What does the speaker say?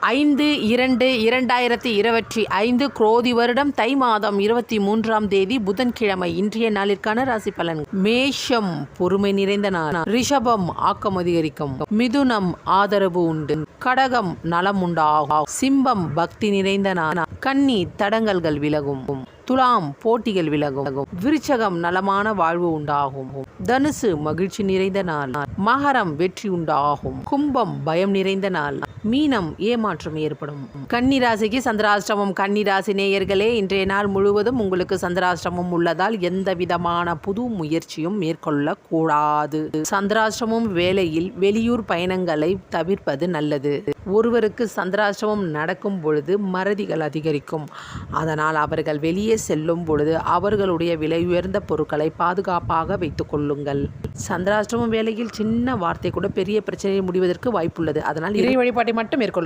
5/2/2025 குரோதி வருடம் தை மாதம் 23ஆம் தேதி புதன்கிழமை. இன்றைய நாளிற்கான ராசி பலன். மேஷம் பொறுமை நிறைந்த நாள். ரிஷபம் ஆக்கம் அதிகரிக்கும். மிதுனம் ஆதரவு உண்டு. கடகம் நலம் உண்டாகும். சிம்பம் பக்தி நிறைந்த நாள். கன்னி தடங்கல்கள் விலகும். துலாம் போட்டிகள் விலகும். விருச்சகம் நலமான வாழ்வு உண்டாகும். தனுசு மகிழ்ச்சி நிறைந்த நாள். மகரம் வெற்றி உண்டாகும். கும்பம் பயம் நிறைந்த நாள். மீனம் ஏமாற்றம் ஏற்படும். கன்னிராசிக்கு சந்திராஷ்டமம். கன்னிராசி நேயர்களே, இன்றைய நாள் முழுவதும் உங்களுக்கு சந்திராஷ்டமம் உள்ளதால் எந்த விதமான புது முயற்சியும் மேற்கொள்ளக்கூடாது. சந்திராஷ்டமம் வேளையில் வெளியூர் பயணங்களை தவிர்ப்பது நல்லது. ஒருவருக்கு சந்திராஷ்டமம் நடக்கும் பொழுது மறதிகள் அதிகரிக்கும். அதனால் அவர்கள் வெளியே செல்லும் பொழுது அவர்களுடைய விலை உயர்ந்த பொருட்களை பாதுகாப்பாக வைத்துக் கொள்ளுங்கள். சந்திராஷ்டமம் வேளையில் சின்ன வார்த்தை கூட பெரிய பிரச்சனையை முடிவதற்கு வாய்ப்புள்ளது. அதனால் இறை வழிபாட்டை மட்டும் மேற்கொள்ளுங்கள்.